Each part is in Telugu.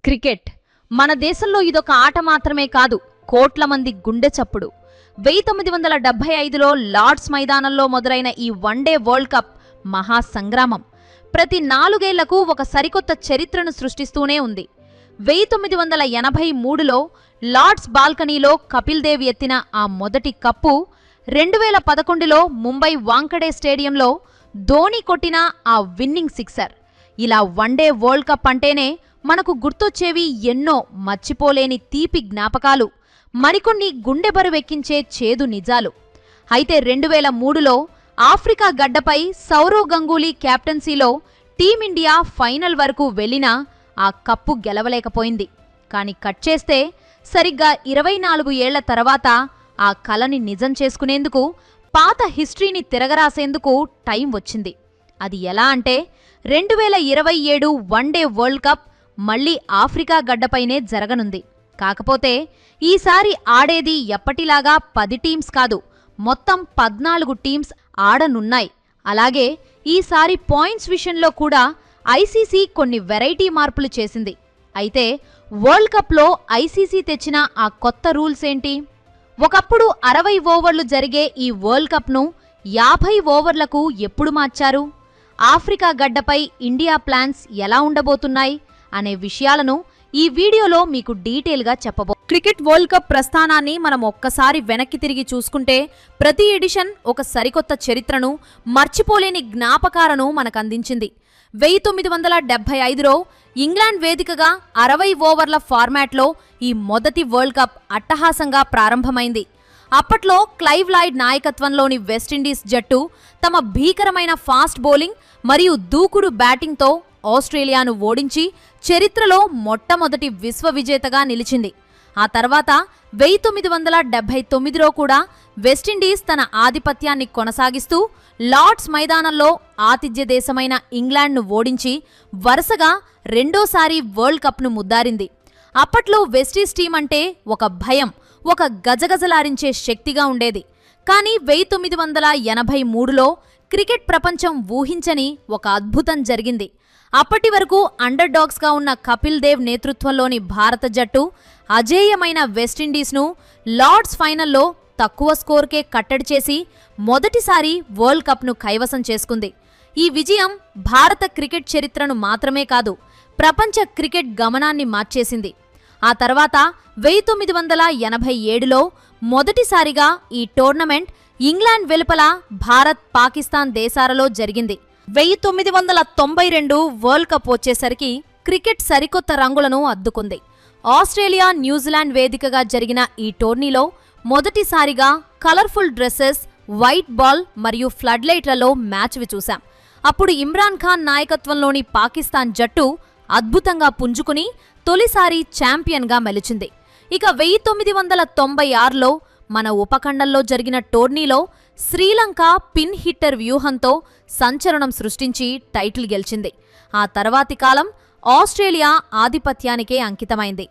క్రికెట్ మన దేశంలో ఇదొక ఆట మాత్రమే కాదు, కోట్ల మంది గుండె చప్పుడు. 1975లో లార్డ్స్ మైదానంలో మొదలైన ఈ వన్డే వరల్డ్ కప్ మహా సంగ్రామం ప్రతి 4 ఏళ్లకు ఒక సరికొత్త చరిత్రను సృష్టిస్తూనే ఉంది. 1983లో లార్డ్స్ బాల్కనీలో కపిల్ దేవ్ ఎత్తిన ఆ మొదటి కప్పు, 2011లో ముంబై వాంకడే స్టేడియంలో ధోని కొట్టిన ఆ విన్నింగ్ సిక్సర్. ఇలా వన్డే వరల్డ్ కప్ అంటేనే మనకు గుర్తొచ్చేవి ఎన్నో మర్చిపోలేని తీపి జ్ఞాపకాలు, మరికొన్ని గుండె బరువెక్కించే చేదు నిజాలు. అయితే 2003లో ఆఫ్రికా గడ్డపై సౌరవ్ గంగూలీ కెప్టెన్సీలో టీమిండియా ఫైనల్ వరకు వెళ్లినా ఆ కప్పు గెలవలేకపోయింది. కాని కట్ చేస్తే సరిగ్గా 24 ఏళ్ల తర్వాత ఆ కలని నిజం చేసుకునేందుకు, పాత హిస్టరీని తిరగరాసేందుకు టైం వచ్చింది. అది ఎలా అంటే 2027 వన్డే వరల్డ్ కప్ మళ్లీ ఆఫ్రికా గడ్డపైనే జరగనుంది. కాకపోతే ఈసారి ఆడేది ఎప్పటిలాగా 10 టీమ్స్ కాదు, మొత్తం 14 టీమ్స్ ఆడనున్నాయి. అలాగే ఈసారి పాయింట్స్ విషయంలో కూడా ఐసీసీ కొన్ని వెరైటీ మార్పులు చేసింది. అయితే వరల్డ్ కప్లో ఐసీసీ తెచ్చిన ఆ కొత్త రూల్స్ ఏంటి? ఒకప్పుడు 60 ఓవర్లు జరిగే ఈ వరల్డ్ కప్ను 50 ఓవర్లకు ఎప్పుడు మార్చారు? ఆఫ్రికా గడ్డపై ఇండియా ప్లాన్స్ ఎలా ఉండబోతున్నాయి అనే విషయాలను ఈ వీడియోలో మీకు డీటెయిల్గా చెప్పబో. క్రికెట్ వరల్డ్ కప్ ప్రస్థానాన్ని మనం ఒక్కసారి వెనక్కి తిరిగి చూసుకుంటే ప్రతి ఎడిషన్ ఒక సరికొత్త చరిత్రను, మర్చిపోలేని జ్ఞాపకాలను మనకందించింది. 1975లో ఇంగ్లాండ్ వేదికగా 60 ఓవర్ల ఫార్మాట్లో ఈ మొదటి వరల్డ్ కప్ అట్టహాసంగా ప్రారంభమైంది. అప్పట్లో క్లైవ్ లాయిడ్ నాయకత్వంలోని వెస్టిండీస్ జట్టు తమ భీకరమైన ఫాస్ట్ బౌలింగ్ మరియు దూకుడు బ్యాటింగ్తో ఆస్ట్రేలియాను ఓడించి చరిత్రలో మొట్టమొదటి విశ్వ విజేతగా నిలిచింది. ఆ తర్వాత 1979లో కూడా వెస్టిండీస్ తన ఆధిపత్యాన్ని కొనసాగిస్తూ లార్డ్స్ మైదానంలో ఆతిథ్య దేశమైన ఇంగ్లాండ్ను ఓడించి వరుసగా రెండోసారి వరల్డ్ కప్ను ముద్దారింది. అప్పట్లో వెస్టీస్ టీం అంటే ఒక భయం, ఒక గజగజలారించే శక్తిగా ఉండేది. కానీ 1983లో క్రికెట్ ప్రపంచం ఊహించని ఒక అద్భుతం జరిగింది. అప్పటి వరకు అండర్ డాగ్స్గా ఉన్న కపిల్ దేవ్ నేతృత్వంలోని భారత జట్టు అజేయమైన వెస్టిండీస్ను లార్డ్స్ ఫైనల్లో తక్కువ స్కోర్కే కట్టడి చేసి మొదటిసారి వరల్డ్ కప్ను కైవసం చేసుకుంది. ఈ విజయం భారత క్రికెట్ చరిత్రను మాత్రమే కాదు, ప్రపంచ క్రికెట్ గమనాన్ని మార్చేసింది. ఆ తర్వాత 1987లో మొదటిసారిగా ఈ టోర్నమెంట్ ఇంగ్లాండ్ వెలుపల భారత్, పాకిస్తాన్ దేశాలలో జరిగింది. 1992 వరల్డ్ కప్ వచ్చేసరికి క్రికెట్ సరికొత్త రంగులను అద్దుకుంది. ఆస్ట్రేలియా, న్యూజిలాండ్ వేదికగా జరిగిన ఈ టోర్నీలో మొదటిసారిగా కలర్ఫుల్ డ్రెస్సెస్, వైట్ బాల్ మరియు ఫ్లడ్ లైట్లలో మ్యాచ్వి చూశాం. అప్పుడు ఇమ్రాన్ ఖాన్ నాయకత్వంలోని పాకిస్తాన్ జట్టు అద్భుతంగా పుంజుకుని తొలిసారి ఛాంపియన్గా మెలిచింది. ఇక 1996లో మన ఉపఖండంలో జరిగిన టోర్నీలో శ్రీలంక పిన్ హిట్టర్ వ్యూహంతో సంచలనం సృష్టించి టైటిల్ గెలిచింది. ఆ తర్వాతి కాలం ఆస్ట్రేలియా ఆధిపత్యానికే అంకితమైంది.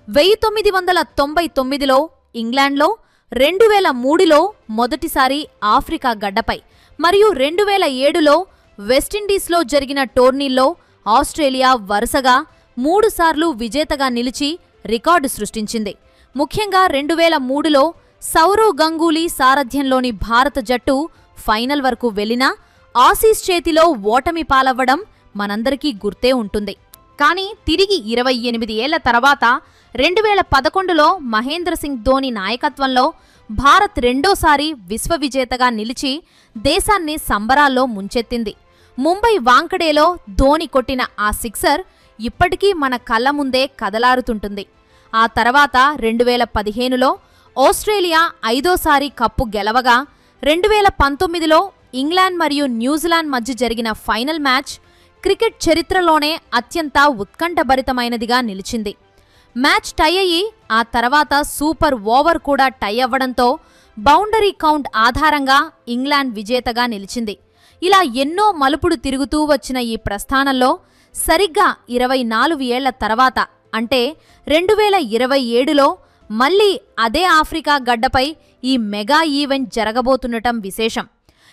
1999లో ఇంగ్లాండ్లో, 2003లో మొదటిసారి ఆఫ్రికా గడ్డపై మరియు 2007లో వెస్టిండీస్లో జరిగిన టోర్నీల్లో ఆస్ట్రేలియా వరుసగా 3 సార్లు విజేతగా నిలిచి రికార్డు సృష్టించింది. ముఖ్యంగా 2003లో సౌరవ్ గంగూలీ సారథ్యంలోని భారత జట్టు ఫైనల్ వరకు వెళ్లినా ఆసీస్ చేతిలో ఓటమి పాలవ్వడం మనందరికీ గుర్తే ఉంటుంది. కానీ తిరిగి 28 ఏళ్ల తర్వాత 2011లో మహేంద్ర సింగ్ ధోని నాయకత్వంలో భారత్ రెండోసారి విశ్వ విజేతగా నిలిచి దేశాన్ని సంబరాల్లో ముంచెత్తింది. ముంబై వాంకడేలో ధోని కొట్టిన ఆ సిక్సర్ ఇప్పటికీ మన కళ్ల ముందే కదలారుతుంటుంది. ఆ తర్వాత 2015లో ఆస్ట్రేలియా 5వ కప్పు గెలవగా, 2019లో ఇంగ్లాండ్ మరియు న్యూజిలాండ్ మధ్య జరిగిన ఫైనల్ మ్యాచ్ క్రికెట్ చరిత్రలోనే అత్యంత ఉత్కంఠభరితమైనదిగా నిలిచింది. మ్యాచ్ టై అయ్యి ఆ తర్వాత సూపర్ ఓవర్ కూడా టై అవ్వడంతో బౌండరీ కౌంట్ ఆధారంగా ఇంగ్లాండ్ విజేతగా నిలిచింది. ఇలా ఎన్నో మలుపుడు తిరుగుతూ వచ్చిన ఈ ప్రస్థానంలో సరిగ్గా 24 ఏళ్ల తర్వాత అంటే 2027లో మళ్లీ అదే ఆఫ్రికా గడ్డపై ఈ మెగా ఈవెంట్ జరగబోతుండటం విశేషం.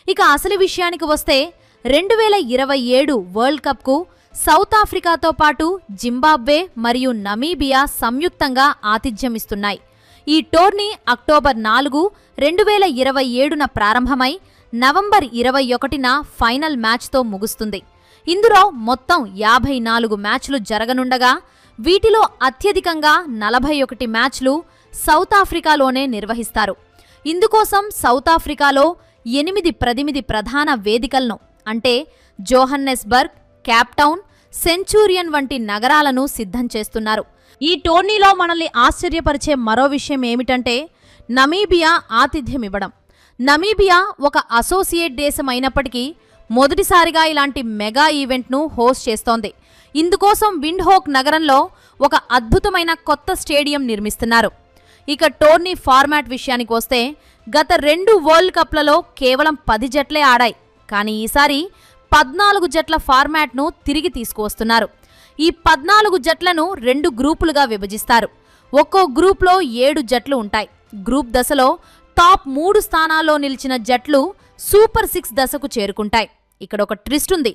ఇక అసలు విషయానికి వస్తే 2027 వరల్డ్ కప్కు సౌత్ ఆఫ్రికాతో పాటు జింబాబ్వే మరియు నమీబియా సంయుక్తంగా ఆతిథ్యమిస్తున్నాయి. ఈ టోర్నీ అక్టోబర్ 4, 2027న ప్రారంభమై నవంబర్ 21న ఫైనల్ మ్యాచ్తో ముగుస్తుంది. ఇందులో మొత్తం 54 మ్యాచ్లు జరగనుండగా వీటిలో అత్యధికంగా 41 మ్యాచ్లు సౌత్ ఆఫ్రికాలోనే నిర్వహిస్తారు. ఇందుకోసం సౌత్ ఆఫ్రికాలో 8 ప్రధాన వేదికలను అంటే జోహన్నెస్బర్గ్, కేప్టౌన్, సెంచూరియన్ వంటి నగరాలను సిద్ధం చేస్తున్నారు. ఈ టోర్నీలో మనల్ని ఆశ్చర్యపరిచే మరో విషయం ఏమిటంటే నమీబియా ఆతిథ్యమివ్వడం. నమీబియా ఒక అసోసియేట్ దేశం అయినప్పటికీ మొదటిసారిగా ఇలాంటి మెగా ఈవెంట్ను హోస్ట్ చేస్తోంది. ఇందుకోసం విండ్హోక్ నగరంలో ఒక అద్భుతమైన కొత్త స్టేడియం నిర్మిస్తున్నారు. ఇక టోర్నీ ఫార్మాట్ విషయానికి వస్తే గత 2 వరల్డ్ కప్లలో కేవలం 10 జట్లే ఆడాయి. కానీ ఈసారి 14 జట్ల ఫార్మాట్ను తిరిగి తీసుకువస్తున్నారు. ఈ 14 జట్లను 2 గ్రూపులుగా విభజిస్తారు. ఒక్కో గ్రూప్లో 7 జట్లు ఉంటాయి. గ్రూప్ దశలో టాప్ 3 స్థానాల్లో నిలిచిన జట్లు సూపర్ 6 దశకు చేరుకుంటాయి. ఇక్కడ ఒక ట్విస్ట్ ఉంది.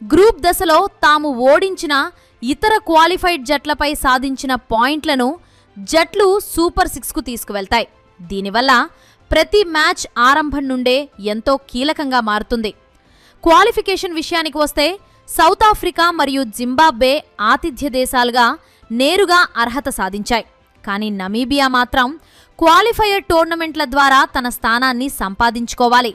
గ్రూప్ దశలో తాము ఓడించిన ఇతర క్వాలిఫైడ్ జట్లపై సాధించిన పాయింట్లను జట్లు సూపర్ 6కు తీసుకువెళ్తాయి. దీనివల్ల ప్రతి మ్యాచ్ ఆరంభం నుండే ఎంతో కీలకంగా మారుతుంది. క్వాలిఫికేషన్ విషయానికి వస్తే సౌత్ ఆఫ్రికా మరియు జింబాబ్వే ఆతిథ్య దేశాలుగా నేరుగా అర్హత సాధించాయి. కానీ నమీబియా మాత్రం క్వాలిఫైయర్ టోర్నమెంట్ల ద్వారా తన స్థానాన్ని సంపాదించుకోవాలి.